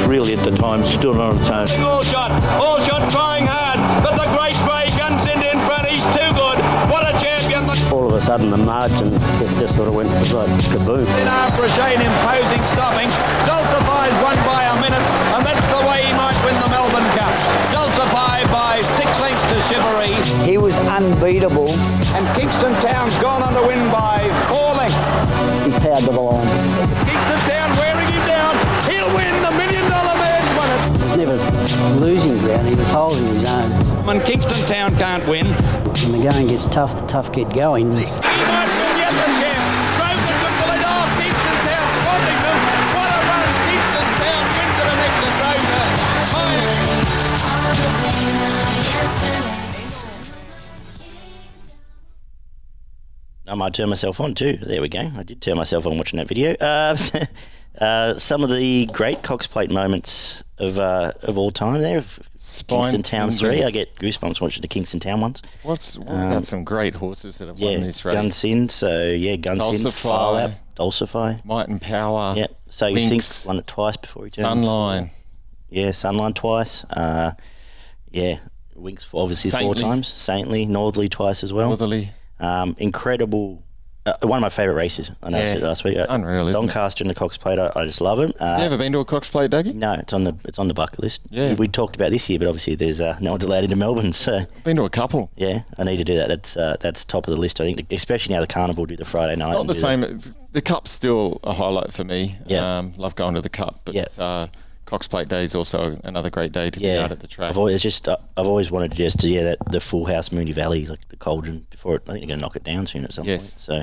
really at the time stood on its own. All shot trying hard, but the great grey guns in front. He's too good. What a champion! All of a sudden, the margin just sort of went like kaboom. In after a Shane imposing stopping, Dulcify's won by a minute, and that's the way he might win the Melbourne Cup. Dulcify by 6 lengths to Chivalry. He was unbeatable. And Kingston Town's gone on to win by 4 lengths. He powered the line. Kingston Town wearing him down. He'll win. The $1 Million Man's won it. He was never losing ground. He was holding his own. When Kingston Town can't win, When the going gets tough, the tough get going. he might win yet the champ. Rover took the lead off. Kingston Town spotting them. What a run. Kingston Town wins to the next and Rover. I might turn myself on too. There we go. I did turn myself on watching that video. Some of the great Cox Plate moments of all time there. Kingston Town 3. I get goosebumps watching the Kingston Town ones. What about some great horses that have won this race? Gunsin. So, Gunsin, File Dulcify. Might and Power. Yep. So you think won it twice before he turned. Sunline. Yeah, Sunline twice. Winks obviously Saintly. 4 times. Saintly, Northerly twice as well. Northerly. Incredible. One of my favourite races. I know I said last week. It's unreal, isn't it? Doncaster and the Cox Plate. I just love them. You ever been to a Cox Plate, Dougie? No, it's on the bucket list. Yeah. We talked about this year, but obviously there's no one's allowed into Melbourne, so Been to a couple. yeah, I need to do that. That's top of the list. I think, especially now the Carnival do the Friday night. Not and the do same. The Cup's still a highlight for me. Yeah. Love going to the Cup, but Yeah. Cox Plate Day is also another great day to be out at the track. I've always wanted to that the full house Moonee Valley, like the Cauldron, before I think they're going to knock it down soon at some point. So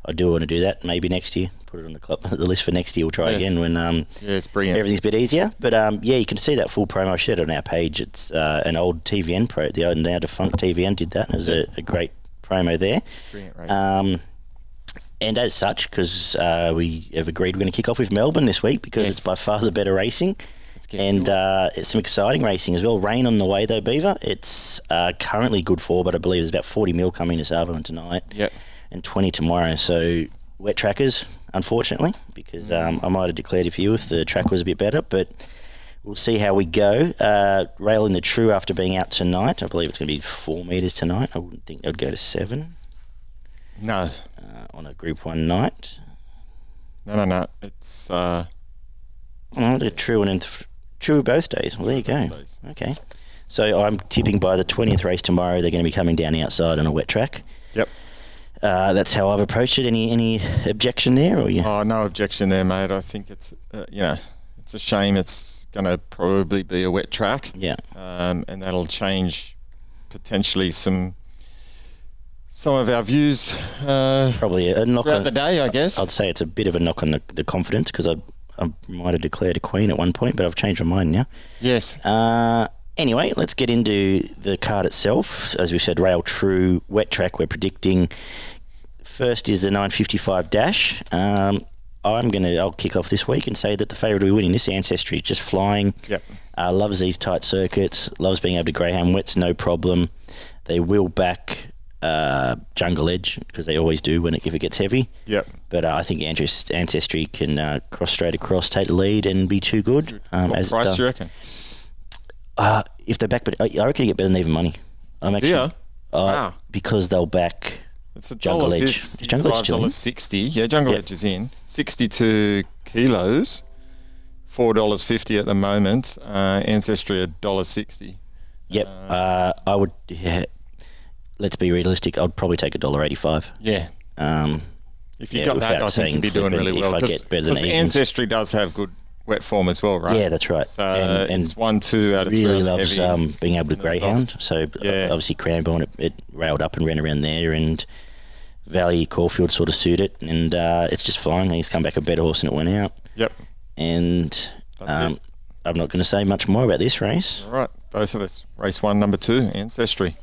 I do want to do that. Maybe next year, put it on the list for next year. We'll try again when it's brilliant. Everything's a bit easier. But you can see that full promo. I shared it on our page. It's an old TVN pro. The old now defunct TVN did that. It was a great promo there. Brilliant race. And as such, because we have agreed we're going to kick off with Melbourne this week because it's by far the better racing. And it's some exciting racing as well. Rain on the way though, Beaver. It's currently good for, but I believe there's about 40 mil coming this afternoon tonight. Yep. And 20 tomorrow. So wet trackers, unfortunately, because I might have declared it for you if the track was a bit better, but we'll see how we go. Rail in the true after being out tonight. I believe it's going to be 4 metres tonight. I wouldn't think they'd go to 7. No. On a Group 1 night. No. It's... the true and true both days. Well, there you go. Okay. So I'm tipping by the 20th race tomorrow, they're going to be coming down the outside on a wet track. Yep. That's how I've approached it. Any objection there? Or you? Oh, no objection there, mate. I think it's, it's a shame it's going to probably be a wet track. Yeah. And that'll change potentially some of our views probably a knock throughout on the day, I guess. I'd say it's a bit of a knock on the confidence because I might have declared a queen at one point, but I've changed my mind now. Yes. Anyway, let's get into the card itself. As we said, Rail True wet track. We're predicting first is the 955 dash. I'll kick off this week and say that the favourite will be winning this. Ancestry is just flying. Yep. Loves these tight circuits. Loves being able to greyhound wets, no problem. They will back Jungle Edge because they always do if it gets heavy. Yep. But I think Ancestry can cross straight across, take the lead, and be too good. What price do you reckon? If they're back, but I reckon you get better than even money. I'm actually wow. Because they'll back. It's a Jungle Edge. Is Jungle Edge still in? $5.60. Yeah, Jungle Edge is in. 62 kilos, $4.50 at the moment. Ancestry $1.60. Yep. I would. Yeah. Let's be realistic. I'd probably take $1.85. Yeah. If you got that, I think you'd be doing really well. Because Ancestry does have good wet form as well, right? Yeah, that's right. So and it's 1-2 out of 3. Really loves being able to greyhound. So obviously Cranbourne, it railed up and ran around there, and Valley Caulfield sort of suit it, and it's just flying. He's come back a better horse than it went out. Yep. And I'm not going to say much more about this race. All right, both of us. Race 1, number 2, Ancestry.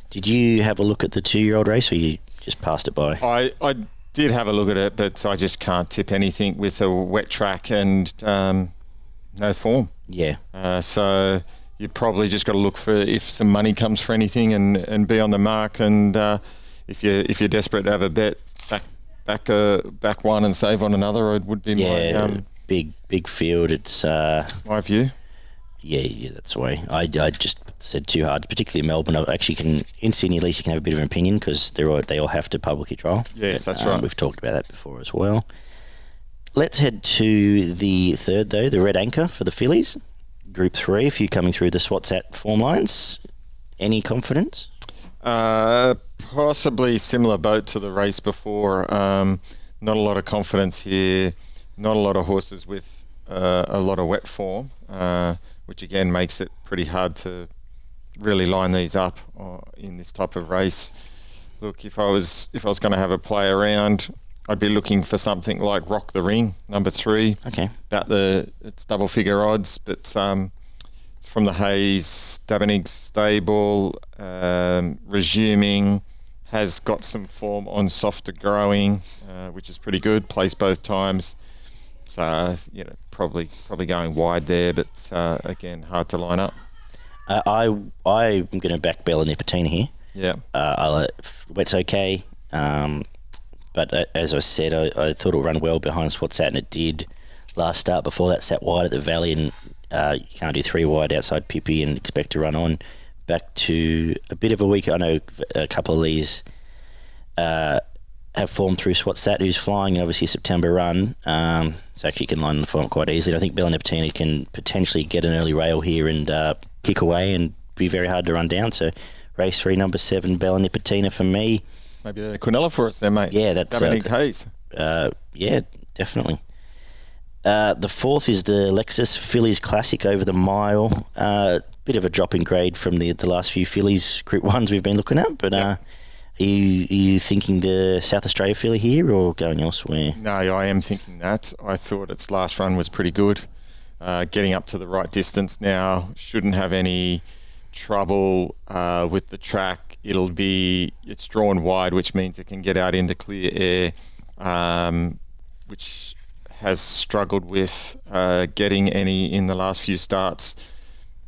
Did you have a look at the 2-year-old race, or you just passed it by? I did have a look at it, but I just can't tip anything with a wet track and no form. Yeah. So you probably just got to look for if some money comes for anything and be on the mark. And if you're desperate to have a bet, back one and save on another would be big field. It's My view. yeah, that's the way. I just said too hard, particularly Melbourne. I actually can in Sydney at least you can have a bit of an opinion because they all have to publicly trial. Yes, that's right. We've talked about that before as well. Let's head to the third though, the Red Anchor for the fillies, Group 3. A few coming through the SWATSAT form lines. Any confidence? Possibly similar boat to the race before. Not a lot of confidence here. Not a lot of horses with a lot of wet form, which again makes it pretty hard to really line these up in this type of race. Look, if I was going to have a play around, I'd be looking for something like Rock the Ring, number 3. Okay. It's double figure odds, but it's from the Hayes Dabenig's stable, resuming, has got some form on softer growing, which is pretty good. Placed both times, so probably going wide there, but again hard to line up. I'm going to back Bella Nipotina here. Yeah. Wet's okay, but as I said, I thought it would run well behind SWATSAT, and it did. Last start before that sat wide at the Valley, and you can't do 3 wide outside Pippi and expect to run on. Back to a bit of a week. I know a couple of these have formed through SWATSAT, who's flying, and obviously September run. So actually can line the form quite easily. I think Bella Nipotina can potentially get an early rail here and kick away and be very hard to run down. So race 3, number 7, Bella Nipotina for me. Maybe the Quinella for us there, mate. Yeah, that's Dabenig Hayes. Yeah, definitely. The 4th is the Lexus Fillies Classic over the mile. Bit of a drop in grade from the last few Fillies Group 1s we've been looking at, but are you thinking the South Australia filly here or going elsewhere? No, I am thinking that. I thought its last run was pretty good. Getting up to the right distance now, shouldn't have any trouble with the track. It's drawn wide, which means it can get out into clear air, which has struggled with getting any in the last few starts.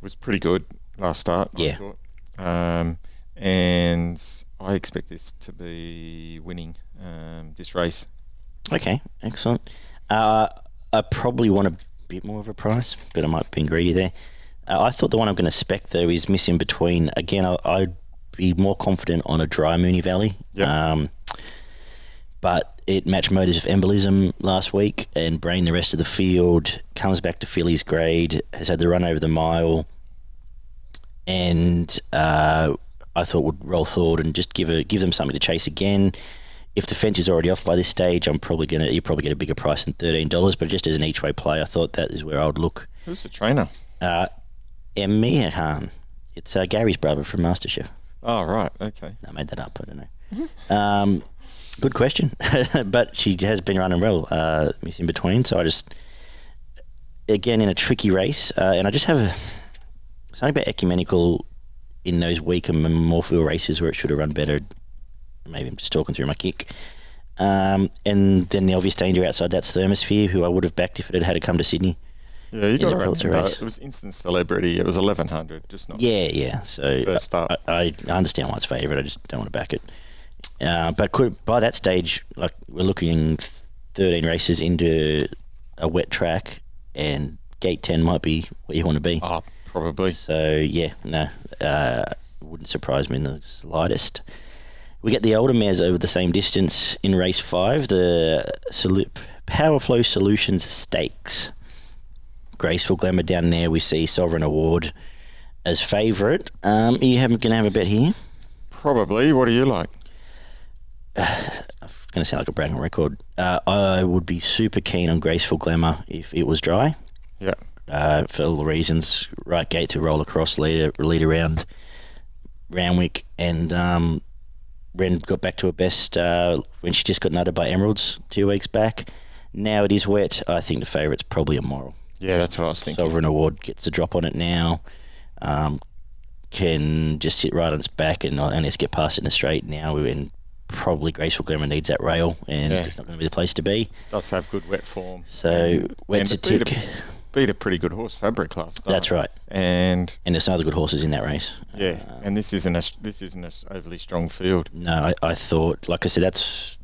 Was pretty good last start, yeah. I thought. And I expect this to be winning this race. Okay, excellent. I probably want a bit more of a price, but I might have been greedy there. I thought the one I'm going to spec, though, is Miss In Between. Again, I'd be more confident on a dry Moonee Valley. Yep. But it matched motives of embolism last week and brained the rest of the field, comes back to Phillies grade, has had the run over the mile, and I thought would roll forward and just give them something to chase again. If the fence is already off by this stage, you probably get a bigger price than $13, but just as an each way play, I thought that is where I would look. Who's the trainer? Emihan. It's Gary's brother from MasterChef. Oh, right, okay. I made that up, I don't know. Good question. But she has been running well, Miss In Between, so I just, again, in a tricky race, and I just have something about ecumenical in those weaker Morpheville races where it should have run better. Maybe I'm just talking through my kick. And then the obvious danger outside, that's Thermosphere, who I would have backed if it had to come to Sydney. Yeah, you got it right. Race. It was instant celebrity. It was 1100, just not. Yeah. So first start. I understand why it's favourite. I just don't want to back it. But by that stage, like we're looking 13 races into a wet track, and gate 10 might be where you want to be. Oh, probably. So yeah, no, wouldn't surprise me in the slightest. We get the older mares over the same distance in race 5, the Powerflow Solutions Stakes. Graceful Glamour down there. We see Sovereign Award as favourite. Are you going to have a bet here? Probably. What do you like? I'm going to sound like a bragging record. I would be super keen on Graceful Glamour if it was dry. Yeah. For all the reasons, right gate to roll across, lead around Randwick, and Ren got back to her best when she just got nutted by Emeralds 2 weeks back. Now it is wet. I think the favourite's probably a moral. Yeah, that's what I was thinking. Sovereign Award gets a drop on it now. Can just sit right on its back and let's get past it in a straight now, and probably Graceful Glamour needs that rail, and it's not going to be the place to be. Does have good wet form. So wet's a tick. Beat a pretty good horse, Fabric last start. That's right. And there's some other good horses in that race. Yeah, and this isn't a overly strong field. No, I thought, like I said, that's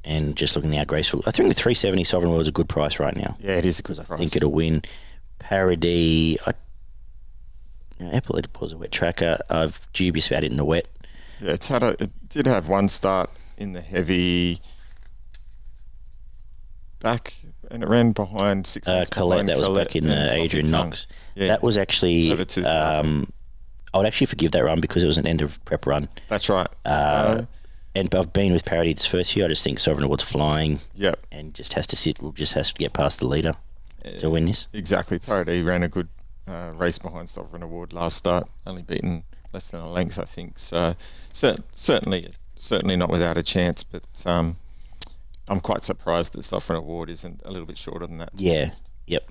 and just looking out graceful. I think the 370 Sovereign World is a good price right now. Yeah, it is a good price. I think it'll win. Parody, Epaulet was a wet tracker. I've dubious about it in the wet. Yeah, it did have one start in the heavy back, and it ran behind 6 Colette, that was back in Adrian Knox. Yeah. That was actually, Over 2,000. I would actually forgive that run because it was an end of prep run. That's right. And I've been with Parody its first year. I just think Sovereign Award's flying. Yep. And just has to sit. Will just has to get past the leader to win this. Exactly. Parody ran a good race behind Sovereign Award last start, only beaten less than a length, I think. So certainly not without a chance. But I'm quite surprised that Sovereign Award isn't a little bit shorter than that. Yeah. Yep.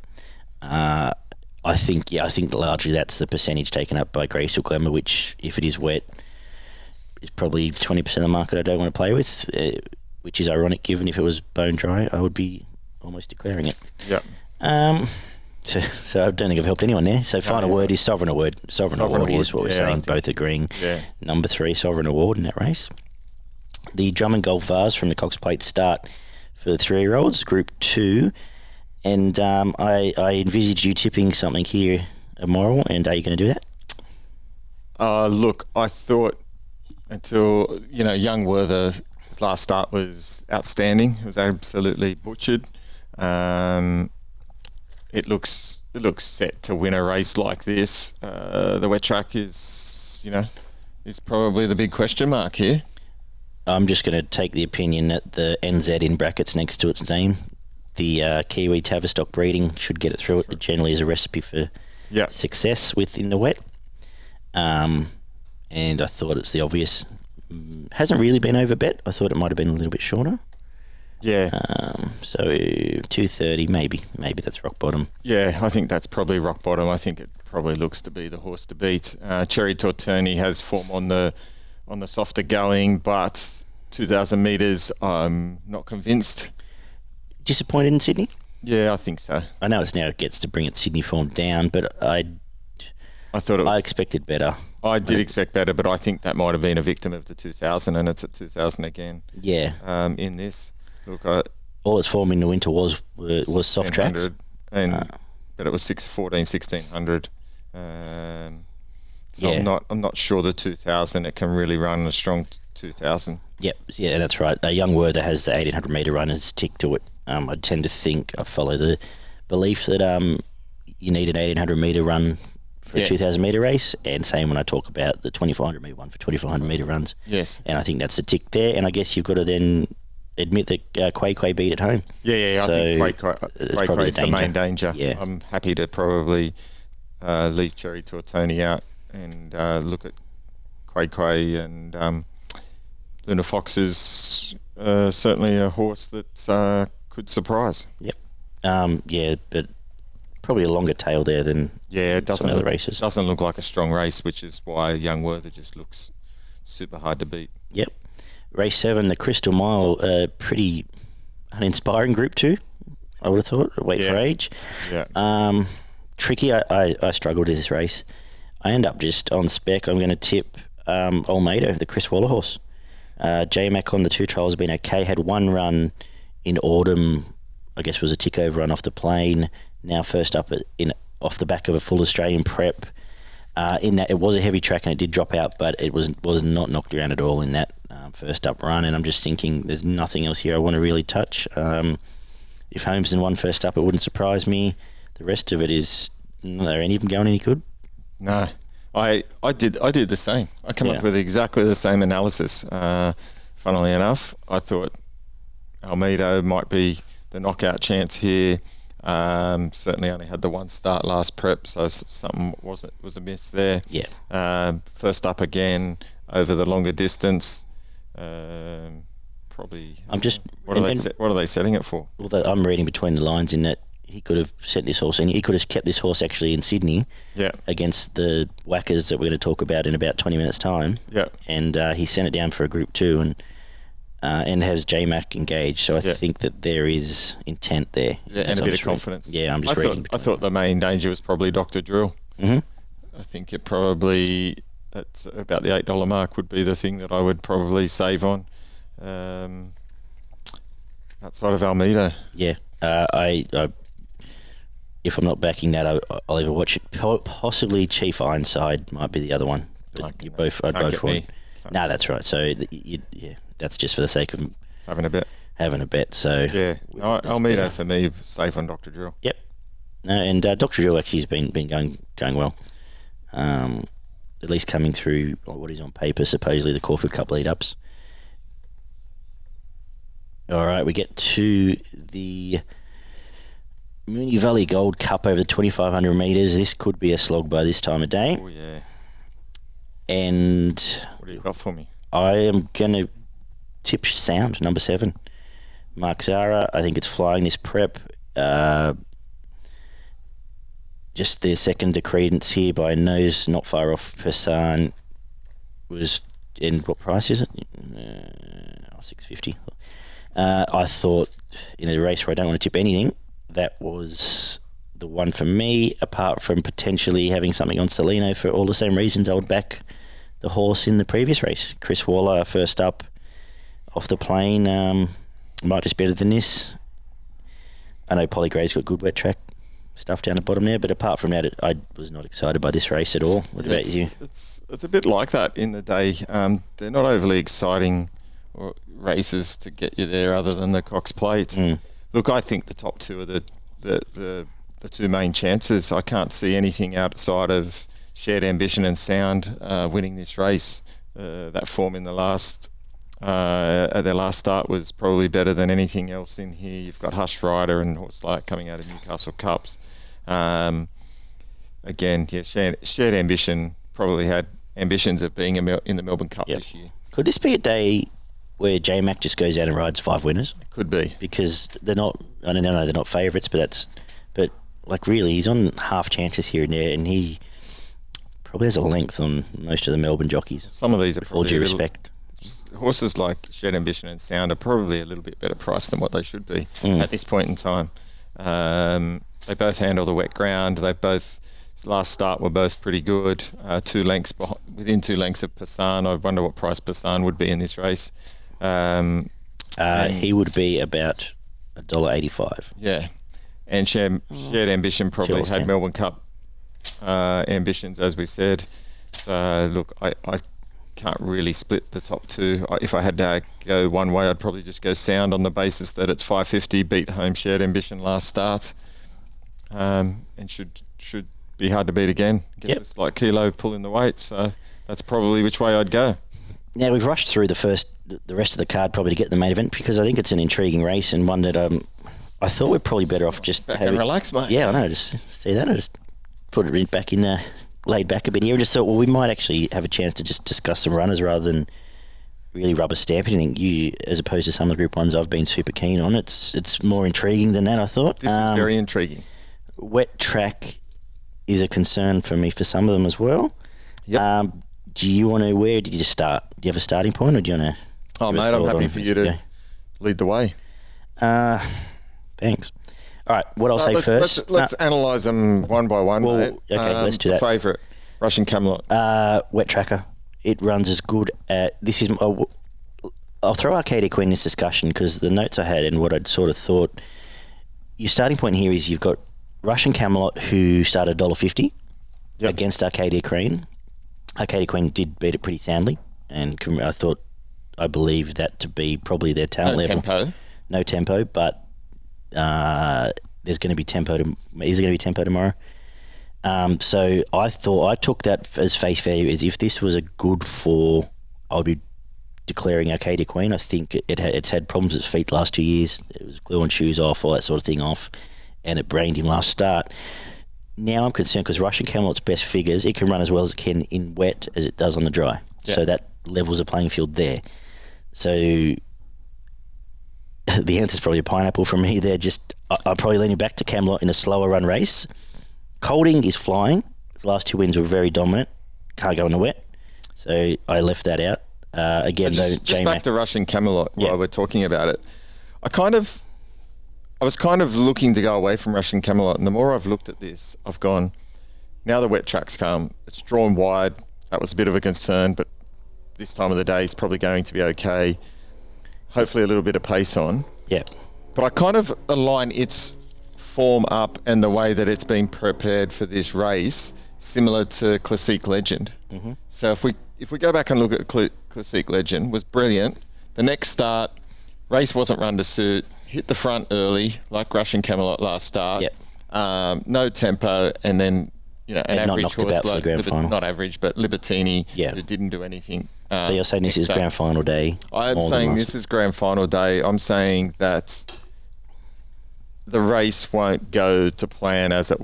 I think largely that's the percentage taken up by Graceful Glamour, which, if it is wet, is probably 20% of the market I don't want to play with, which is ironic given if it was bone dry, I would be almost declaring it. Yep. So I don't think I've helped anyone there. So final word is Sovereign Award. Sovereign Award is what we're saying, both agreeing. Yeah. Number 3, Sovereign Award in that race. The Drummond Gold Vase from the Cox Plate start for the 3-year-olds, Group 2. And I envisage you tipping something here, Moral, and are you going to do that? Look, I thought until, Young Werther's last start was outstanding. It was absolutely butchered. It looks set to win a race like this. The wet track is probably the big question mark here. I'm just going to take the opinion that the NZ in brackets next to its name, the Kiwi Tavistock breeding, should get it through it. It generally is a recipe for success within the wet. And I thought it's the obvious. Hasn't really been overbet. I thought it might have been a little bit shorter. Yeah. So 230, maybe that's rock bottom. Yeah, I think that's probably rock bottom. I think it probably looks to be the horse to beat. Cherry Tortoni has form on the softer going, but 2,000 metres, I'm not convinced. Disappointed in Sydney? Yeah, I think so. I know it's now it gets to bring its Sydney form down, but I thought I expected better. I did expect better, but I think that might have been a victim of the 2,000, and it's at 2,000 again. Yeah. In this, look, all its form in the winter was soft tracks, but it was 1600. So yeah. I'm not sure the 2,000 it can really run a strong 2,000. Yep, yeah, that's right. Young Werther has the 1,800 metre runners tick to it. I tend to think I follow the belief that you need an 1,800 metre run for a 2,000 metre race, and same when I talk about the 2,400 metre one for 2,400 metre runs. Yes. And I think that's the tick there, and I guess you've got to then admit that Quay beat at home. Yeah, so I think Quay is the main danger. Yeah. I'm happy to probably leave Cherry Tortoni out and look at Quay and Luna Fox is certainly a horse that could surprise. Yep. Yeah, but probably a longer tail there than some other races. It doesn't look like a strong race, which is why Young Werther just looks super hard to beat. Yep. Race 7, the Crystal Mile, pretty uninspiring Group 2, I would have thought. Wait for age. Yeah. Tricky. I struggled with this race. I end up just on spec. I'm going to tip Olmedo, the Chris Waller horse. J-Mac on the 2 trials has been okay. Had one run in autumn, I guess was a tick over run off the plane. Now first up off the back of a full Australian prep. In that it was a heavy track and it did drop out, but it was not knocked around at all in that first up run. And I'm just thinking there's nothing else here I want to really touch. If Holmesden won first up, it wouldn't surprise me. The rest of it is, are any of them going any good? No, I did the same. I come up with exactly the same analysis. Funnily enough, I thought Almeida might be the knockout chance here. Certainly only had the one start last prep, so something was amiss there. Yeah. First up again over the longer distance. Probably. What are they setting it for? Well, I'm reading between the lines in that he could have set this horse in. He could have kept this horse actually in Sydney. Yeah. Against the whackers that we're going to talk about in about 20 minutes' time. Yeah. And he sent it down for a Group 2 and has J-Mac engaged. So I think that there is intent there. Yeah, and a bit of confidence. Yeah, I'm just reading. I thought the main danger was probably Dr. Drill. Mm-hmm. I think it probably at about the $8 mark would be the thing that I would probably save on. outside of Almeida. Yeah. If I'm not backing that, I'll either watch it. Possibly Chief Ironside might be the other one. But you both, I'd Can't both get want. me. No, that's right. So that's just for the sake of Having a bet. So Yeah. No, Almeida for me, safe on Dr. Drill. Yep. No, and Dr. Drill actually has been going well. At least coming through what is on paper, supposedly the Caulfield Cup lead-ups. All right, we get to the Moonee Valley Gold Cup over the 2,500 metres. This could be a slog by this time of day. Oh, yeah. And What do you got for me? I am going to tip Sound, number 7. Mark Zara, I think it's flying this prep. Just the second to Credence here by a nose, not far off Persan. Was in what price is it? $6.50. I thought in a race where I don't want to tip anything, that was the one for me, apart from potentially having something on Salino for all the same reasons I would back the horse in the previous race. Chris Waller first up off the plane, might just better than this. I know Polly Gray's got good wet track stuff down the bottom there, but apart from that, I was not excited by this race at all. What about you? It's a bit like that in the day. They're not overly exciting races to get you there, other than the Cox Plate. Look, I think the top two are the two main chances. I can't see anything outside of Shared Ambition and Sound winning this race. That form in the last at their last start was probably better than anything else in here. You've got Hush Rider and Horse Light coming out of Newcastle Cups. Again, yeah, Shared Ambition probably had ambitions of being in the Melbourne Cup this year. Could this be a day where J-Mac just goes out and rides 5 winners? Could be. Because they're not, I don't know, they're not favourites, but like really, he's on half chances here and there, and he probably has a length on most of the Melbourne jockeys. Some of these are with all probably due respect. Horses like Shed Ambition and Sound are probably a little bit better priced than what they should be at this point in time. They both handle the wet ground. They both, last start, were both pretty good. 2 lengths within 2 lengths of Passan. I wonder what price Passan would be in this race. He would be about $1.85. Yeah, and Shared Ambition probably Sure, had yeah. Melbourne Cup ambitions, as we said. So look, I can't really split the top two. If I had to go one way, I'd probably just go Sound on the basis that it's $5.50, beat home Shared Ambition last start, and should be hard to beat again. Gets a slight kilo pull in the weight, so that's probably which way I'd go. Now we've rushed through the rest of the card probably to get the main event, because I think it's an intriguing race and one that I thought we're probably better off just and relax, mate. Yeah, I know. Just see that. I just put it back in, laid back a bit here, and just thought, well, we might actually have a chance to just discuss some runners rather than really rubber stamp anything. You, as opposed to some of the Group 1s I've been super keen on, it's more intriguing than that, I thought. This is very intriguing. Wet track is a concern for me for some of them as well. Yep. Do you want to, where did you just start? Do you have a starting point, or do you want to? Oh, mate, I'm happy for you to lead the way. Thanks. All right, what I'll say first. Let's analyse them one by one, well, mate. Okay, let's do that. Favourite, Russian Camelot. Wet Tracker. It runs as good at... This is... I'll throw Arcadia Queen in this discussion, because the notes I had and what I'd sort of thought... Your starting point here is you've got Russian Camelot, who started $1.50 against Arcadia Queen. Arcadia Queen did beat it pretty soundly, and I believe that to be probably their talent level. No tempo, but there's going to be tempo. Is there going to be tempo tomorrow? So I took that as face value, as if this was a good 4, I would be declaring Arcadia Queen. I think it's had problems with its feet the last 2 years. It was glue on shoes off, all that sort of thing off, and it brained him last start. Now I'm concerned because Russian Camelot's best figures, it can run as well as it can in wet as it does on the dry. Yeah. So that levels a playing field there. So the answer's probably a pineapple from me there. I'm probably leaning back to Camelot in a slower run race. Colding is flying. His last 2 wins were very dominant. Can't go in the wet. So I left that out. Again, so just back to Russian Camelot while we're talking about it. I was kind of looking to go away from Russian Camelot, and the more I've looked at this, I've gone, now the wet track's come. It's drawn wide. That was a bit of a concern, but this time of the day is probably going to be okay. Hopefully a little bit of pace on. Yeah. But I kind of align its form up and the way that it's been prepared for this race similar to Classique Legend. Mm-hmm. So if we go back and look at Classique Legend, was brilliant. The next start, race wasn't run to suit, hit the front early like Russian Camelot last start. Yep. No tempo, and then an average horse about for the grand final. Not average, but Libertini, Yeah. who didn't do anything. So you're saying this is grand final day? I'm saying this is grand final day. I'm saying that the race won't go to plan as it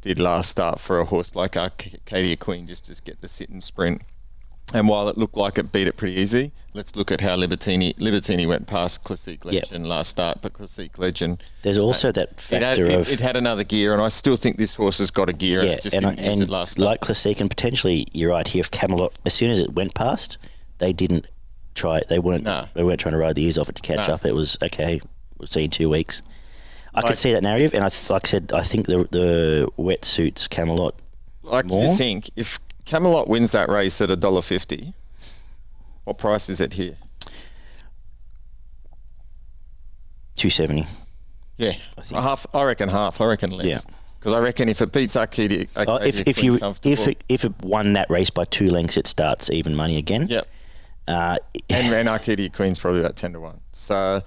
did last start for a horse like Arcadia Queen, just to get the sit and sprint. And while it looked like it beat it pretty easy, let's look at how Libertini went past Classique Legend last start, but Classique Legend... There's also that factor it had another gear, and I still think this horse has got a gear, and it just didn't use it last start. Like Classique, and potentially, you're right here, if Camelot, as soon as it went past, they didn't try it. They weren't trying to ride the ears off it to catch up. It was, okay, we'll see in 2 weeks. I could see that narrative, and like I said, I think the wet suits Camelot more. Do you think if Camelot wins that race at $1.50, what price is it here? $2.70. Yeah, half. I reckon half. I reckon less. Yeah, because I reckon if it beats Arcadia if it won that race by 2 lengths, it starts even money again. Yep. And Arcadia Queen's probably about 10-1. So.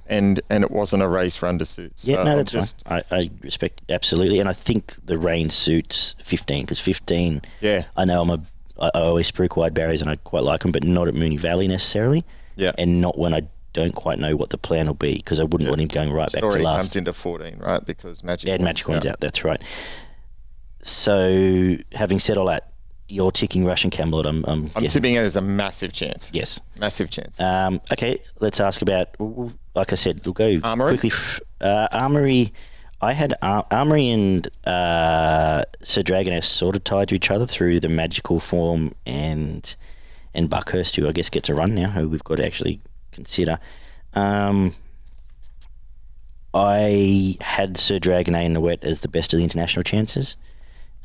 And it wasn't a race run to suit. So that's fine. I respect absolutely, and I think the rain suits 15 because 15. Yeah, I know I always spruik wide barriers and I quite like them, but not at Moonee Valley necessarily. Yeah, and not when I don't quite know what the plan will be because I wouldn't want him going right back to last. Already comes into 14, right? Because Magic Queen's out. That's right. So having said all that, you're ticking Russian Camelot. I'm tipping it as a massive chance. Yes, massive chance. Okay, let's ask about. Like I said, we'll go Armory? Quickly. Armory. I had Armory and Sir Dragoness sort of tied to each other through the magical form and Buckhurst, who I guess gets a run now, who we've got to actually consider. I had Sir Dragonet in the wet as the best of the international chances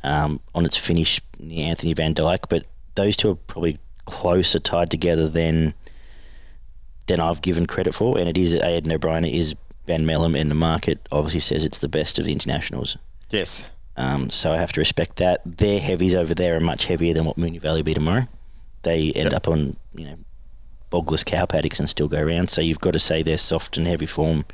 on its finish near Anthony Van Dyke, but those two are probably closer tied together than I've given credit for, and it is Aidan O'Brien, it is Van Mellum, and the market obviously says it's the best of the internationals. Yes. So I have to respect that. Their heavies over there are much heavier than what Moonee Valley will be tomorrow. They end up on bogless cow paddocks and still go around, so you've got to say they're soft and heavy form.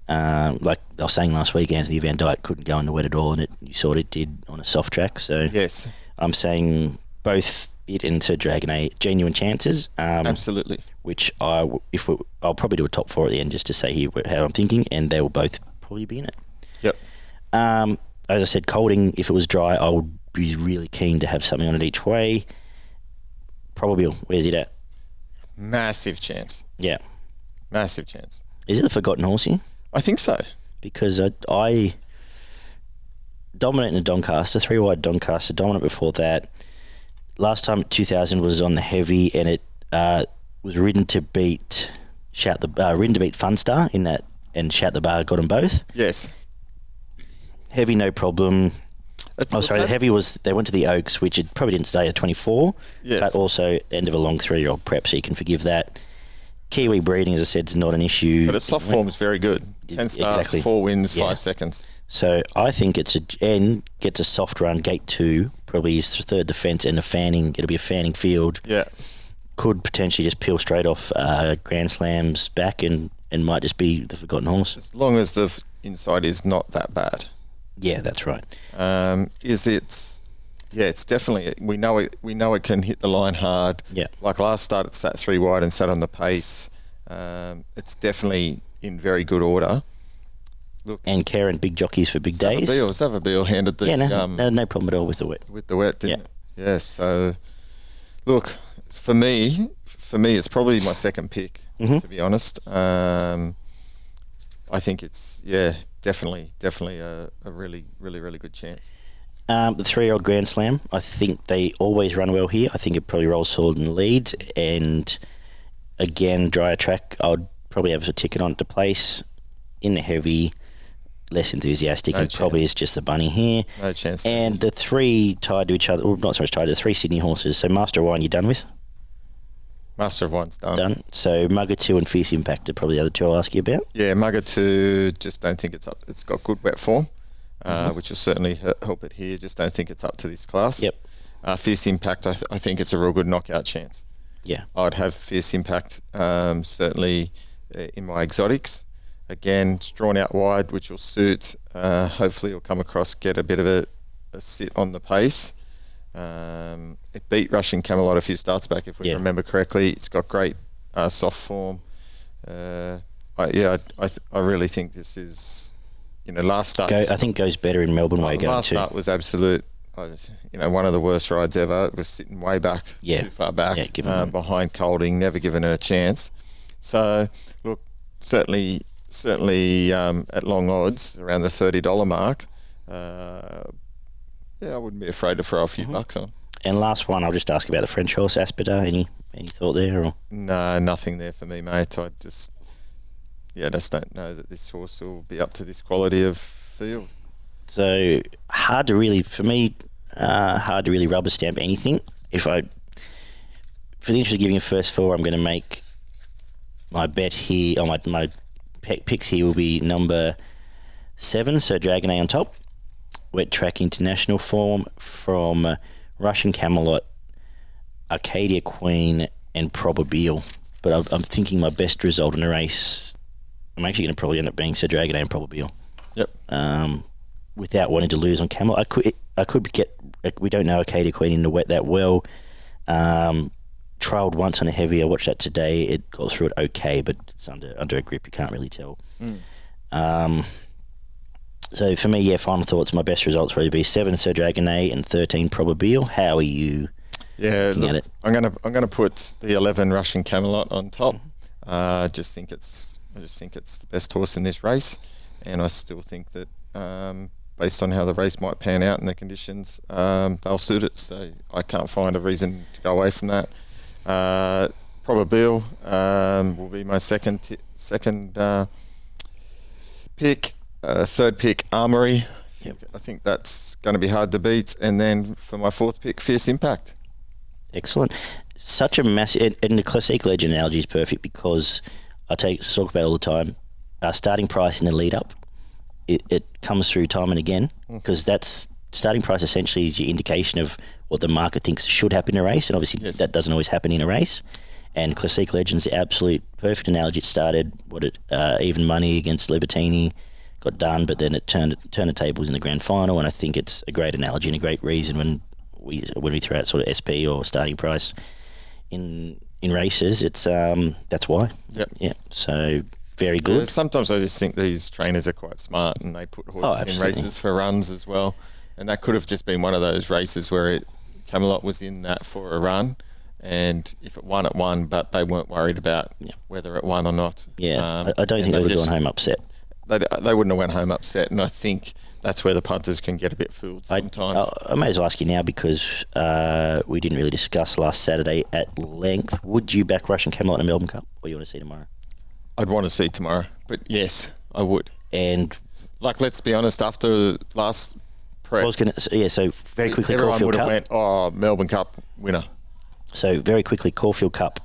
Like I was saying last week, Anthony Van Dyke couldn't go in the wet at all, and you saw it did on a soft track. So yes, I'm saying both it and Sir Dragonet genuine chances. Absolutely. Which I'll probably do a top 4 at the end just to say here how I'm thinking, and they will both probably be in it. Yep. As I said, Colding, if it was dry, I would be really keen to have something on it each way. Probably, where's it at? Massive chance. Yeah. Massive chance. Is it the forgotten horse here? I think so. Because I dominant in the Doncaster, 3-wide Doncaster, dominant before that. Last time at 2000 was on the heavy, and it was ridden to beat Funstar in that, and Shout the Bar got them both. Yes. Heavy, no problem. The heavy was, they went to the Oaks, which it probably didn't stay at 24, yes, but also end of a long 3-year-old prep, so you can forgive that. Kiwi breeding, as I said, is not an issue. But its soft form is very good. 10 starts, exactly. 4 wins, 5 seconds. So I think gets a soft run, gate 2, probably his third defence, and it'll be a fanning field. Yeah. Could potentially just peel straight off Grand Slam's back and might just be the forgotten horse. As long as the inside is not that bad. Yeah, that's right. It's definitely, we know it can hit the line hard. Yeah. Like last start, it sat 3 wide and sat on the pace. It's definitely in very good order. Look, and Karen, big jockeys for big days. Savabeel handed the no problem at all with the wet. With the wet, didn't it? Yeah. So, look, for me, it's probably my second pick. Mm-hmm. To be honest, I think it's definitely a really, really, really good chance. The 3-year-old Grand Slam, I think they always run well here. I think it probably rolls solid in the lead, and again, drier track, I would probably have a ticket on it to place. In the heavy, less enthusiastic, and probably is just the bunny here. No chance. And the 3 tied to each other, well, not so much tied to the 3 Sydney horses. So Master of Wine, you done with? Master of One's done. Done. So Mugger 2 and Fierce Impact are probably the other two I'll ask you about. Yeah, Mugger 2, just don't think it's up. It's got good wet form, which will certainly help it here. Just don't think it's up to this class. Yep. Fierce Impact, I think it's a real good knockout chance. Yeah. I'd have Fierce Impact certainly in my exotics. Again, it's drawn out wide, which will suit. Hopefully it'll come across, get a bit of a sit on the pace. It beat Russian Camelot a few starts back, if we remember correctly. It's got great soft form. I really think this is, last start. I think goes better in Melbourne way going last too. start was absolute. One of the worst rides ever. It was sitting way back, too far back, behind Colding, never given it a chance. So, look, certainly at long odds, around the $30 mark, I wouldn't be afraid to throw a few bucks on. And last one, I'll just ask about the French horse, Aspida. Any thought there? Or? No, nothing there for me, mate. I just don't know that this horse will be up to this quality of field. So hard to really rubber stamp anything. For the interest of giving a first four, I'm going to make my bet here. My picks here will be number 7, so Dragon A on top. Wet Track International form from Russian Camelot, Arcadia Queen, and Probabile. But I'm thinking my best result in a race, I'm actually going to probably end up being Sir Dragon A and Probabile. Yep. Without wanting to lose on Camelot, I could get. We don't know Arcadia Queen in the wet that well. Trialled once on a heavy. I watched that today. It got through it okay, but it's under a grip. You can't really tell. So for me, final thoughts. My best results would be 7 Sir Dragon A and 13 Probabile. How are you? Looking at it? I'm gonna put the 11 Russian Camelot on top. I just think it's the best horse in this race, and I still think that based on how the race might pan out and the conditions, they'll suit it. So I can't find a reason to go away from that. Probabile will be my second pick. Third pick, Armory. I think that's going to be hard to beat. And then for my fourth pick, Fierce Impact. Excellent. Such a massive, and the Classic Legend analogy is perfect because I talk about it all the time. Starting price in the lead up, it comes through time and again because that's starting price essentially is your indication of what the market thinks should happen in a race, and obviously that doesn't always happen in a race. And Classic Legend's the absolute perfect analogy. It started even money against Libertini, got done, but then it turned the tables in the grand final, and I think it's a great analogy and a great reason when we throw out sort of SP or starting price in races. It's that's why. Yep. So very good. Sometimes I just think these trainers are quite smart and they put horses in races for runs as well, and that could have just been one of those races where Camelot was in that for a run, and if it won, but they weren't worried about whether it won or not. I don't think they would have gone home upset. They wouldn't have went home upset, and I think that's where the punters can get a bit fooled sometimes. I may as well ask you now because we didn't really discuss last Saturday at length. Would you back Russian Camelot in the Melbourne Cup, or you want to see tomorrow? I'd want to see tomorrow, but yes, I would. And let's be honest, after last prep, I was going to so very quickly, everyone Caulfield would have Cup. went, Melbourne Cup winner. So very quickly, Caulfield Cup.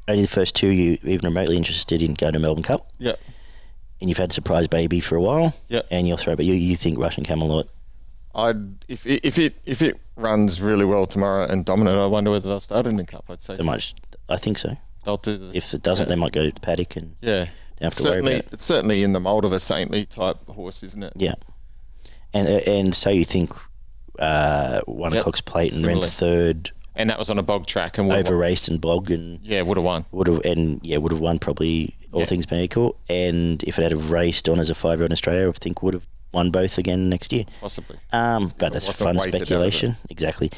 Only the first two you even remotely interested in going to Melbourne Cup. Yeah. And you've had Surprise Baby for a while. Yeah. And you'll throw, but you think Russian Camelot? If it runs really well tomorrow and dominant, I wonder whether they'll start in the Cup. I'd say I think so. They'll do. If it doesn't, they might go to Paddock and don't have to worry about it. It's certainly in the mould of a saintly type horse, isn't it? Yeah. And so you think won a Cox Plate and ran third, and that was on a bog track and over raced and bog and would have won. Would have won probably all things being equal. And if it had have raced on as a 5-year-old in Australia, I think would have won both again next year. Possibly. But that's fun speculation. Exactly.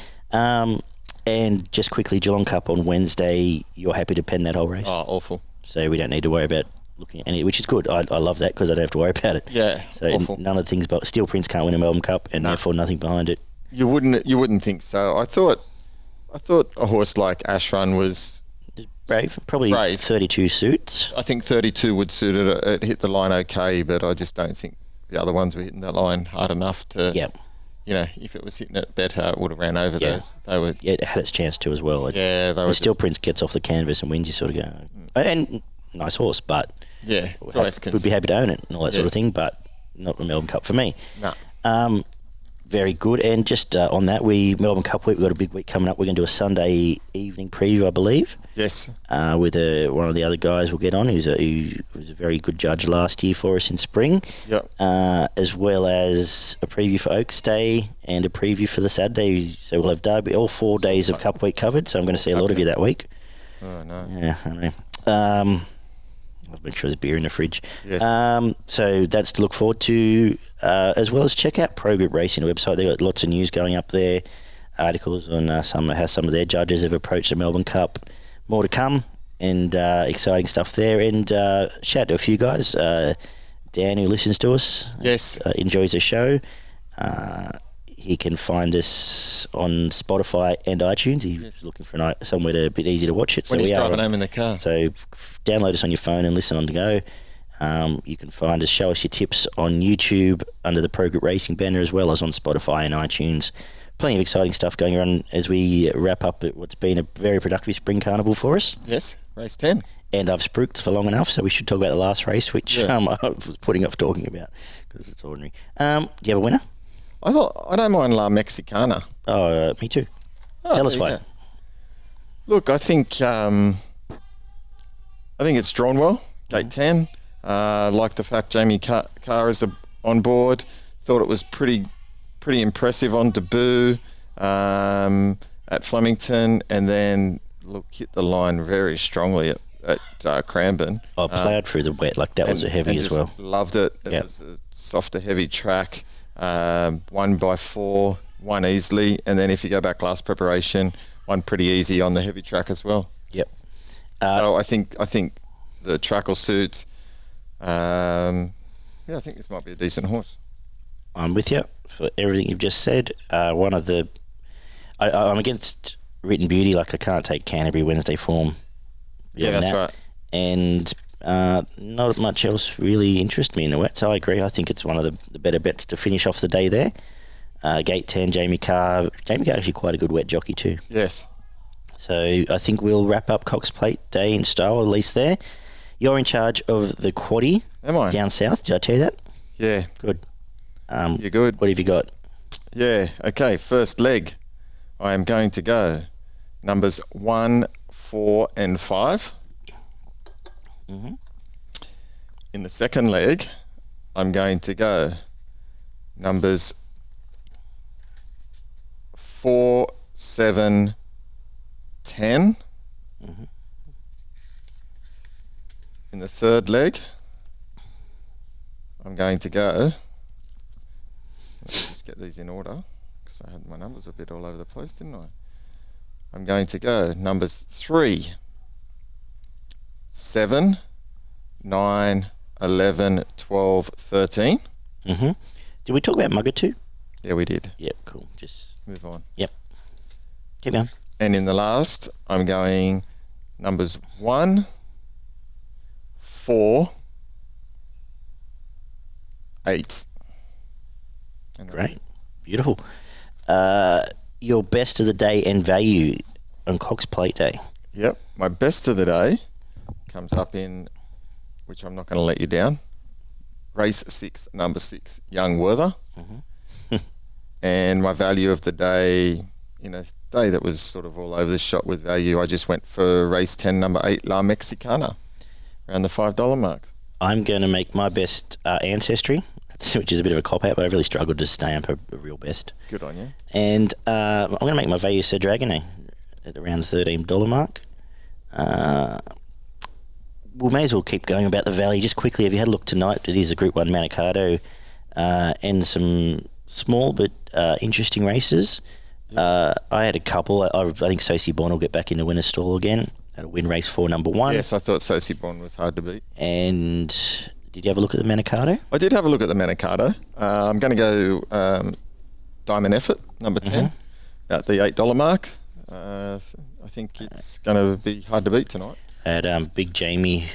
And just quickly, Geelong Cup on Wednesday. You're happy to pen that whole race? Oh, awful. So we don't need to worry about looking at any, which is good. I love that because I don't have to worry about it. Yeah. So awful. None of the things, but Steel Prince can't win a Melbourne Cup, and therefore nothing behind it. You wouldn't think so. I thought a horse like Ashrun was brave. 32 suits. I think 32 would suit it. It hit the line okay, but I just don't think the other ones were hitting that line hard enough to if it was hitting it better, it would have ran over Yeah. those. They were, Yeah, it had its chance to as well. yeah, they were When Steel Prince gets off the canvas and wins, you sort of go, and nice horse, but yeah, it's always would be happy to own it and all that sort of Yes. thing, but not the Melbourne Cup for me. No. Very good. And just on that, Melbourne Cup week, we've got a big week coming up. We're going to do a Sunday evening preview, I believe, Yes. with one of the other guys we'll get on, who was a very good judge last year for us in spring, Yep. as well as a preview for Oaks Day and a preview for the Saturday. So we'll have Derby, all 4 days of Cup week covered. So I'm going to see a lot of you that week. Oh, no. Yeah, I know. I'll make sure there's beer in the fridge. Yes. So that's to look forward to, as well as check out Pro Group Racing website. They've got lots of news going up there, articles on how some of their judges have approached the Melbourne Cup. More to come, and exciting stuff there. And shout out to a few guys. Dan, who listens to us, Yes. enjoys the show. He can find us on Spotify and iTunes. He's looking for somewhere a bit easy to watch it. When he's we driving are. home in the car. So download us on your phone and listen on the go. You can find us, show us your tips on YouTube under the Pro Group Racing banner, as well as on Spotify and iTunes. Plenty of exciting stuff going on as we wrap up what's been a very productive spring carnival for us. Yes. Race 10. And I've spooked for long enough, so we should talk about the last race, which Yeah. I was putting off talking about because it's ordinary. Do you have a winner? I don't mind La Mexicana. Oh, me too. Tell us there you why. go. Look, I think it's drawn well. Gate 10. Like the fact Jamie Carr is on board. Thought it was pretty impressive on debut at Flemington, and then hit the line very strongly at Cranbourne. I plowed through the wet, like that was a heavy and as just well. Loved it. It Yep. was a softer, heavy track. 1 by 4, 1 easily, and then if you go back last preparation, 1 pretty easy on the heavy track as well. Yep. So I think the track will suit. I think this might be a decent horse. I'm with you for everything you've just said. I'm against Written Beauty. Like, I can't take Canterbury Wednesday form. Yeah, beyond that's that. right. And not much else really interests me in the wet. So I agree. I think it's one of the better bets to finish off the day there. Gate 10, Jamie Carr. Jamie Carr actually quite a good wet jockey too. Yes. So I think we'll wrap up Cox Plate Day in style, at least there. You're in charge of the quaddie. Am I? Down south. Did I tell you that? Yeah. Good. You're good. What have you got? Yeah. Okay. First leg. I am going to go numbers 1, 4, and 5. Mm-hmm. In the second leg, I'm going to go numbers 4, 7, 10. Mm-hmm. In the third leg, I'm going to go. Let's just get these in order because I had my numbers a bit all over the place, didn't I? I'm going to go numbers 3, 7, 9, 11, 12, 13. Mm-hmm. Did we talk about Mugger too? Yeah, we did. Yep, cool. Just Move on. keep going. And in the last, I'm going numbers 1, 4, 8. And that's Great. it. Beautiful. Your best of the day and value on Cox Plate Day. Yep. My best of the day comes up in, which I'm not going to let you down, race 6, number 6, Young Werther. Mm-hmm. And my value of the day, in a day that was sort of all over the shop with value, I just went for race 10, number 8, La Mexicana, around the $5 mark. I'm going to make my best Ancestry, which is a bit of a cop-out, but I really struggled to stay up a real best. Good on you. And I'm going to make my value Sir Dragonet at around the $13 mark. We may as well keep going about the Valley just quickly. Have you had a look tonight? It is a Group 1 Manikato and some small but interesting races. I had a couple. I think Sosie Bond will get back in the winner's stall again. That'll win race 4, number 1. Yes, I thought Sosie Bond was hard to beat. And did you have a look at the Manikato? I did have a look at the Manikato. I'm going to go Diamond Effort, number 10, at the $8 mark. I think it's going to be hard to beat tonight. I had Big Jamie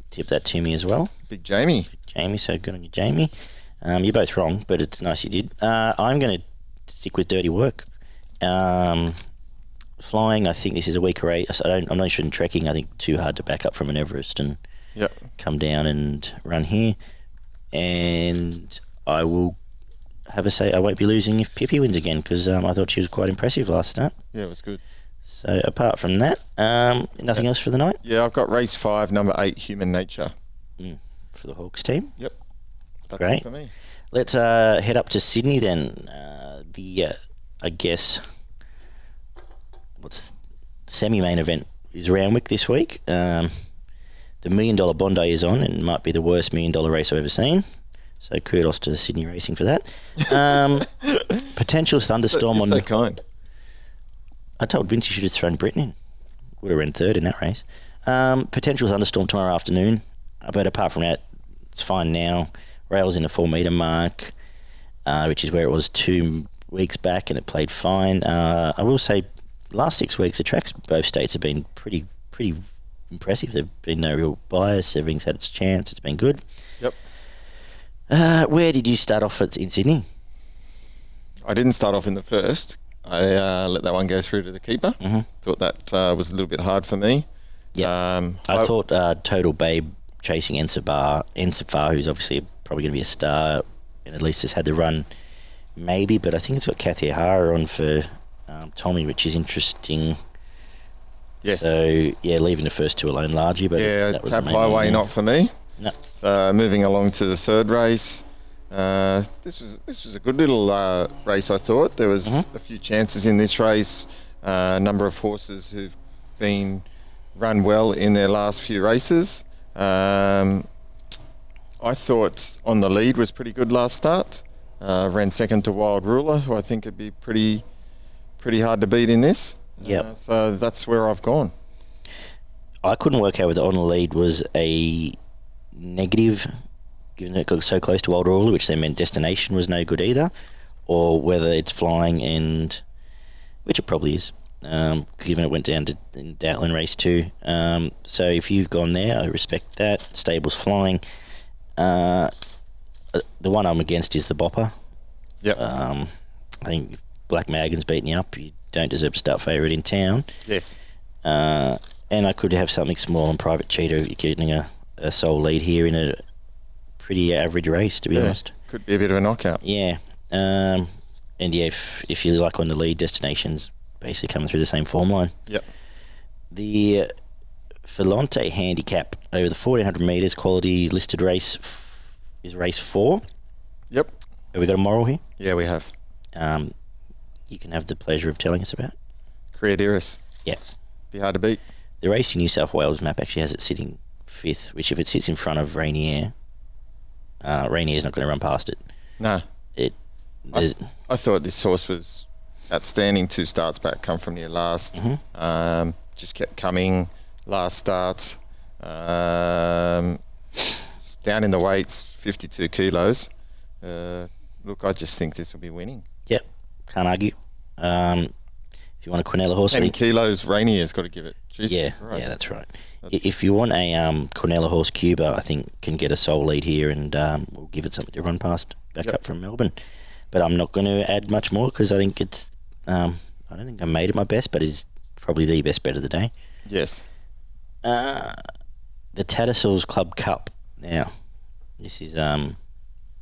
tip that to me as well. Big Jamie. Jamie, so good on you, Jamie. You're both wrong, but it's nice you did. I'm going to stick with dirty work. Flying, I think this is a weaker race. I'm not interested in trekking. I think too hard to back up from an Everest and come down and run here. And I will have a say. I won't be losing if Pippi wins again, because I thought she was quite impressive last start. Yeah, it was good. So apart from that, nothing else for the night? Yeah, I've got race 5, number 8, Human Nature. For the Hawks team? Yep. That's Great. it for me. Let's head up to Sydney then. I guess, what's semi-main event is Randwick this week. The $1 Million Bondi is on, and might be the worst $1 Million race I've ever seen. So kudos to Sydney Racing for that. Potential thunderstorm You're so kind. I told Vince he should have thrown Britain in. Would have ran third in that race. Potential thunderstorm tomorrow afternoon. But apart from that, it's fine now. Rails in the 4 metre mark, which is where it was 2 weeks back, and it played fine. I will say, last 6 weeks, the tracks both states have been pretty impressive. There've been no real bias. Everything's had its chance. It's been good. Yep. Where did you start off in Sydney? I didn't start off in the first. I let that one go through to the keeper. Mm-hmm. Thought that was a little bit hard for me. Yeah. I thought Total Babe chasing Ensafar, who's obviously probably going to be a star, and at least has had the run, maybe, but I think it's got Kathy O'Hara on for Tommy, which is interesting. Yes. So, yeah, leaving the first two alone largely, but that was Tap the main Highway one, not for me. No. So moving along to the third race. This was a good little race, I thought. There was a few chances in this race. A number of horses who've been run well in their last few races. I thought On the Lead was pretty good last start. Ran second to Wild Ruler, who I think would be pretty hard to beat in this. Yep. So that's where I've gone. I couldn't work out whether On the Lead was a negative, given it got so close to Wild Ruler, which then meant Destination was no good either, or whether it's flying, and which it probably is, given it went down to Datland race 2. So if you've gone there, I respect that. Stable's flying. The one I'm against is the Bopper. Yep. I think if Black Magan's beating you up, you don't deserve to start favourite in town. Yes. And I could have something small on Private Cheetah getting a sole lead here in a pretty average race, to be honest. Could be a bit of a knockout. Yeah. And yeah, if you like On the Lead, Destinations basically coming through the same form line. Yep. The Filante handicap over the 1400 metres quality listed race is race 4. Yep. Have we got a moral here? Yeah, we have. You can have the pleasure of telling us about. Criaderas. Yeah. Be hard to beat. The Racing New South Wales map actually has it sitting 5th, which if it sits in front of Rainier, Rainier's not going to run past it. No. I thought this horse was outstanding 2 starts back, come from near last. Just kept coming last start. It's down in the weights, 52 kilos. Look, I just think this will be winning. Yep, can't argue. If you want a Quinella horse, 10 kilos, Rainier's got to give it. Jesus Christ. Yeah, that's right. If you want a Quinella horse, Cuba, I think can get a sole lead here, and we'll give it something to run past back up from Melbourne. But I'm not going to add much more because I think it's. I don't think I made it my best, but it's probably the best bet of the day. Yes. The Tattersalls Club Cup. Now, this is a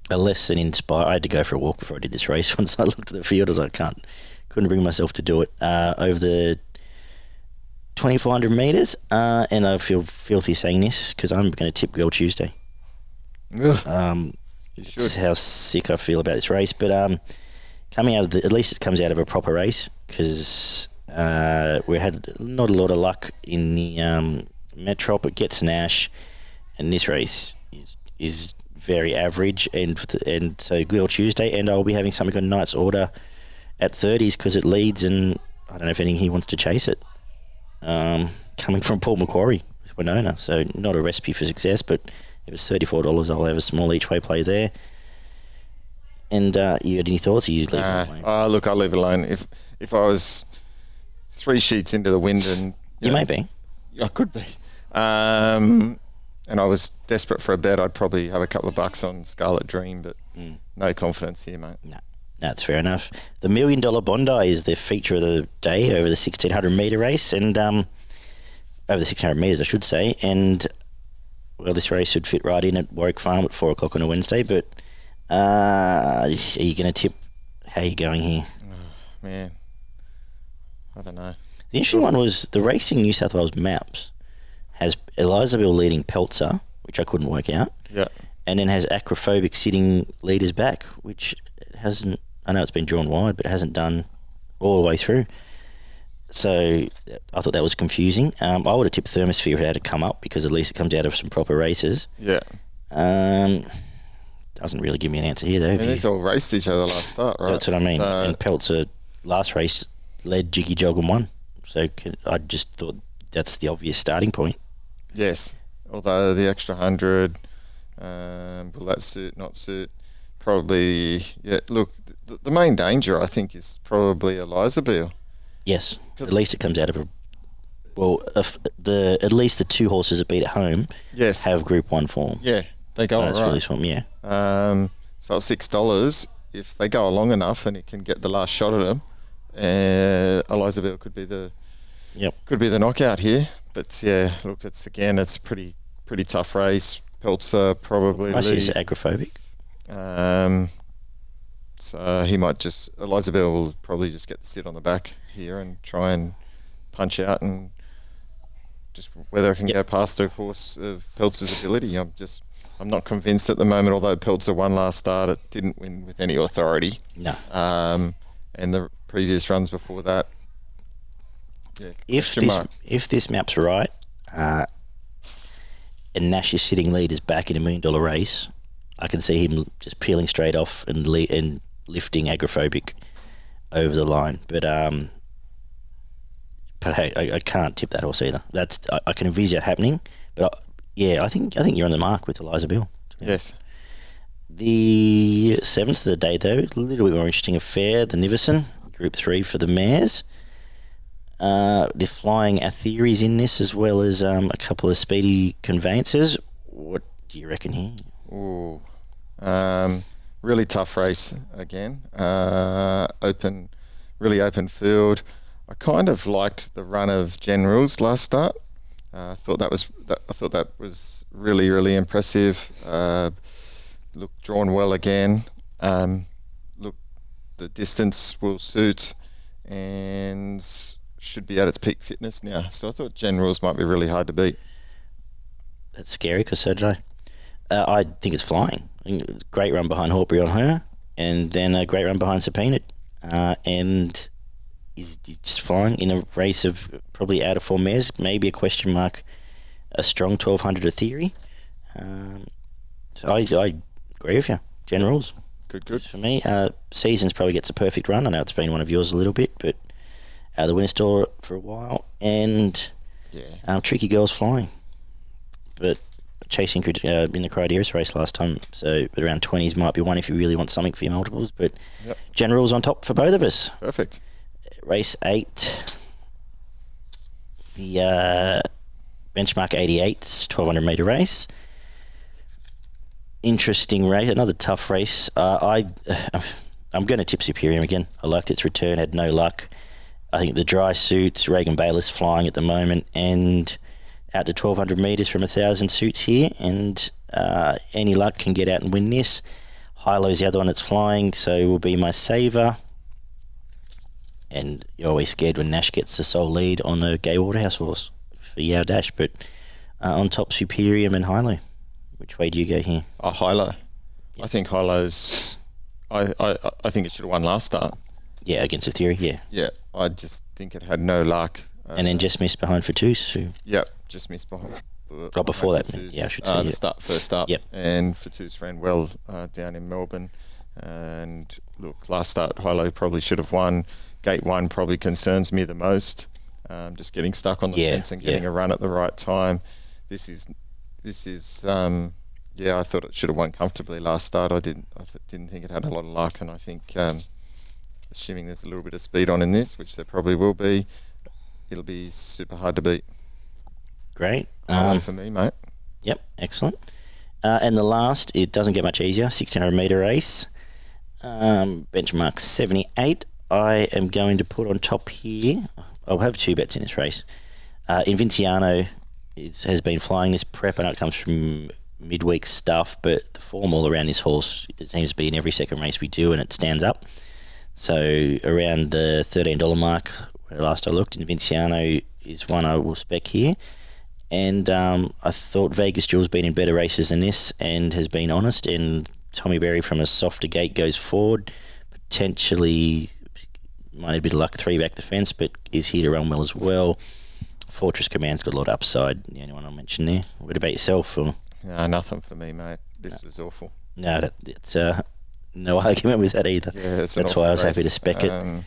less than inspired. I had to go for a walk before I did this race. Once I looked at the field, I was like, couldn't bring myself to do it. Over the 2,400 metres, and I feel filthy saying this because I'm going to tip Girl Tuesday. You should. This is how sick I feel about this race, but coming out of at least it comes out of a proper race because we had not a lot of luck in the Metrop. It gets Nash, and this race is very average, and so Girl Tuesday, and I'll be having something on Knight's Order at 30s because it leads, and I don't know if anything he wants to chase it. Coming from Paul Macquarie with Winona, so not a recipe for success, but if it's $34, I'll have a small each way play there. And you had any thoughts? Or you leave it alone? Look, I'll leave it alone. If I was 3 sheets into the wind, and you may be. I could be. And I was desperate for a bet, I'd probably have a couple of bucks on Scarlet Dream, but no confidence here, mate. That's fair enough. The $1 Million Bondi is the feature of the day over the 1,600 metre race, and over the 600 metres, I should say. And well, this race should fit right in at Warwick Farm at 4 o'clock on a Wednesday. But are you going to tip? How are you going here? Oh, man, I don't know. The interesting one was the Racing New South Wales maps has Elizabeth leading Peltzer, which I couldn't work out. Yeah. And then has Acrophobic sitting leaders back, which hasn't. I know it's been drawn wide, but it hasn't done all the way through. So I thought that was confusing. I would have tipped Thermosphere if it had to come up, because at least it comes out of some proper races. Yeah. Doesn't really give me an answer here, though. And these all raced each other last start, right? That's what I mean. And Peltzer last race led Jiggy Jog and won. So I just thought that's the obvious starting point. Yes. Although the extra 100, will that suit, not suit? Probably, yeah. Look, the main danger, I think, is probably Elizabeth. Yes. At least it comes out of a... Well, at least the 2 horses that beat at home have Group 1 form. Yeah, they go that's all right. Release form, yeah. So at $6, if they go along enough and it can get the last shot at them, Elizabeth could be the knockout here. But yeah, look, it's a pretty tough race. Peltzer probably. I see it's Agrophobic. So he might Elizabeth will probably just get the sit on the back here and try and punch out, and just whether it can go past the course of Peltzer's ability. I'm not convinced at the moment, although Peltzer won last start, it didn't win with any authority. No. And the previous runs before that. Yeah, if this map's right, and Nash is sitting leaders back in $1 Million race, I can see him just peeling straight off and lifting Agrophobic over the line. But hey, I can't tip that horse either. I can envisage it happening. But I think you're on the mark with Eliza Bill. Yes. The 7th of the day, though, a little bit more interesting affair. The Nivison, Group 3 for the mares. The Flying Atheres in this, as well as a couple of speedy conveyances. What do you reckon here? Ooh. Really tough race again. Really open field. I kind of liked the run of Generals last start. I thought that was really, really impressive. Looked drawn well again. Look, the distance will suit and should be at its peak fitness now. So I thought Generals might be really hard to beat. That's scary, because so did I. I think it's Flying. I think it's a great run behind Horbury on her, and then a great run behind Subpoenaed. And is just flying in a race of probably out of form mares, maybe a question mark, a strong 1,200 a theory. So I agree with you. Generals. Good. For me, Seasons probably gets a perfect run. I know it's been one of yours a little bit, but out of the winner store for a while. And Tricky Girl's Flying. But chasing in the Criaderas race last time, so around 20s might be one if you really want something for your multiples. But Generals on top for both of us. Perfect. Race 8, the benchmark 88, it's 1,200 metre race. Interesting race, another tough race. I'm going to tip Superium again. I liked its return, had no luck. I think the dry suits, Reagan Bayliss flying at the moment, and out to 1,200 metres from 1,000 suits here, and any luck can get out and win this. Hilo's the other one that's flying, so will be my saver. And you're always scared when Nash gets the sole lead on a Gay Waterhouse horse for Yao Dash, but on top Superium and Hilo. Which way do you go here? Hilo. I think Hilo's... I think it should have won last start. Yeah, against the theory, yeah. Yeah, I just think it had no luck. And then just missed behind Fatous. Yep, just missed behind. Before that, I should say. First up. Yep. And Fatous ran well down in Melbourne. And look, last start, Hilo probably should have won. Gate 1 probably concerns me the most. Just getting stuck on the fence and getting a run at the right time. This is. I thought it should have won comfortably last start. I didn't think it had a lot of luck, and I think, assuming there's a little bit of speed on in this, which there probably will be, it'll be super hard to beat. Great. For me, mate. Yep, excellent. And the last, it doesn't get much easier. 1,600 metre race. benchmark 78. I am going to put on top here. I'll have 2 bets in this race. Invinciano has been flying this prep. I know it comes from midweek stuff, but the form all around this horse, it seems to be in every second race we do, and it stands up. So around the $13 mark, where last I looked, Invinciano is one I will spec here. And I thought Vegas Jewel's been in better races than this and has been honest. And Tommy Berry from a softer gate goes forward. Potentially might have a bit of luck 3 back the fence, but is here to run well as well. Fortress Command's got a lot of upside. The only one I'll mention there. What about yourself? Or? No, nothing for me, mate. This was awful. No, it's no argument with that either. Yeah, that's why I was happy to spec it.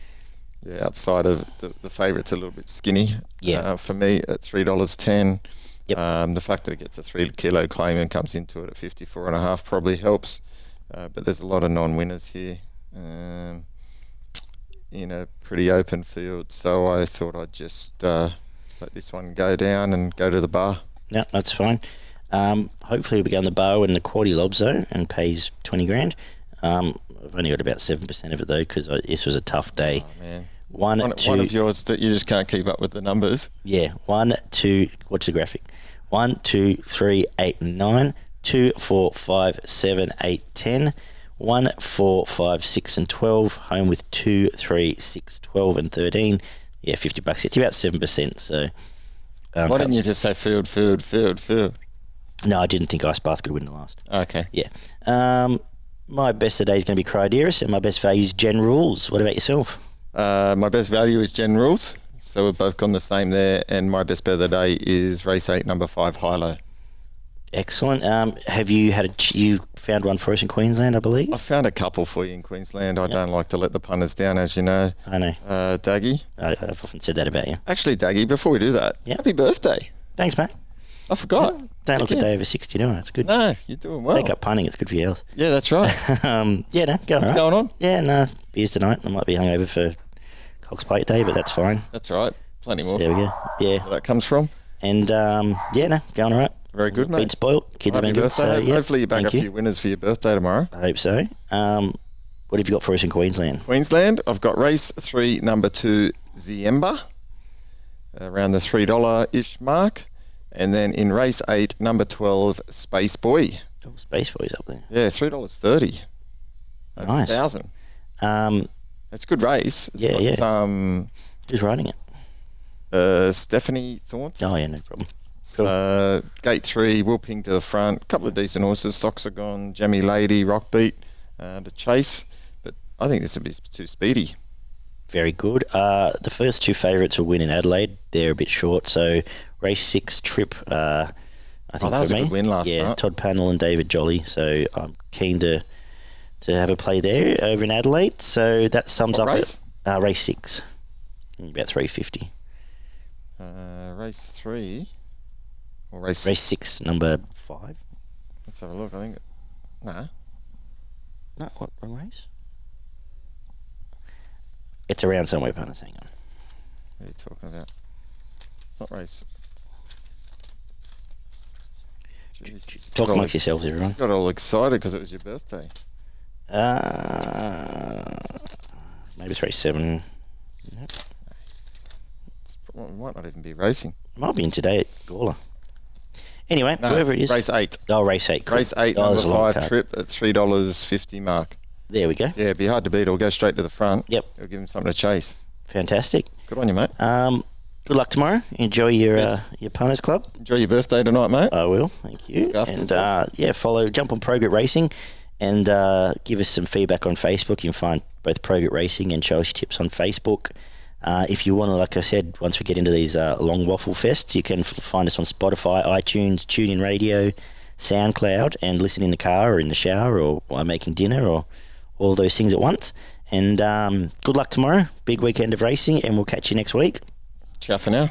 Yeah, outside of the favourite's a little bit skinny. Yeah. For me, at $3.10. Yep. The fact that it gets a 3 kilo claim and comes into it at 54.5 probably helps. But there's a lot of non-winners here in a pretty open field. So I thought I'd just let this one go down and go to the bar. No, that's fine. Hopefully we'll be going the bar and the quality lobs though, and pays 20 grand. I've only got about 7% of it though, because this was a tough day. Oh, man. One of yours that you just can't keep up with the numbers. Yeah. 1, 2. Watch the graphic. 1, 2, 3, 8, 9. 2, 4, 5, 7, 8, 10. 1, 4, 5, 6, and 12. Home with 2, 3, 6, 12, and 13. Yeah, $50. It's about 7%. So. Why didn't you just say field? No, I didn't think Ice Bath could win the last. Okay. Yeah. My best today is going to be Criaderas, and my best value is Gen Rules. What about yourself? My best value is Gen Rules, so we've both gone the same there. And my best bet of the day is race 8, number 5, Hilo. Excellent. Have you you found one for us in Queensland, I believe? I found a couple for you in Queensland. I don't like to let the punters down, as you know. I know. Daggy. I've often said that about you. Actually, Daggy, before we do that, happy birthday. Thanks, mate. I forgot. Don't look a day over 60, do I? It's good. No, you're doing well. Take up punting. It's good for your health. Yeah, that's right. Yeah, no, going What's going on? Yeah, no, beers tonight. I might be hungover for Cox Plate Day, but that's fine. That's right. Plenty more. There we go. Yeah. Where that comes from. And, yeah, no, going all right. Very good, mate. Been spoiled. Kids have been good. So, yeah, hopefully you back a few winners for your birthday tomorrow. I hope so. What have you got for us in Queensland? Queensland, I've got race 3, number 2, Ziemba, around the $3-ish mark. And then in race 8, number 12, Space Boy. Oh, Space Boy's up there. Yeah, $3.30. Nice. 1,000. It's a good race. It's yeah. Who's riding it? Stephanie Thornton. Oh, yeah, no problem. So, gate 3, Wilping to the front. A couple of decent horses. Soxagon, Jammy Lady, Rockbeat to chase. But I think this would be too speedy. Very good. The first 2 favourites will win in Adelaide. They're a bit short, so race 6 Trip. I think that was for me, a good win last night. Todd Pannell and David Jolly. So I'm keen to have a play there over in Adelaide. So that sums up race? Race 6, about 350. Race 3 or race 6, number 5. Let's have a look. I think. No, what wrong race? It's around somewhere, partners. Hang on. What are you talking about? It's not race. Jeez. Talk amongst yourselves, everyone. Got all excited because it was your birthday. Maybe it's race 7. Nope. It might not even be racing. It might be in today at Gawler. Anyway, whoever it is. Race 8. Oh, race 8. Race 8, number 5 Trip at $3.50 mark. There we go. Yeah, it'd be hard to beat. It'll go straight to the front. Yep. It'll give him something to chase. Fantastic. Good on you, mate. Good luck tomorrow. Enjoy your punters club. Enjoy your birthday tonight, mate. I will. Thank you. Look after and yourself. jump on Progrit Racing and give us some feedback on Facebook. You can find both Progrit Racing and Chelsea Tips on Facebook. If you want to, like I said, once we get into these long waffle fests, you can find us on Spotify, iTunes, TuneIn Radio, SoundCloud, and listen in the car or in the shower or while making dinner or all those things at once. And good luck tomorrow. Big weekend of racing, and we'll catch you next week. Ciao for now.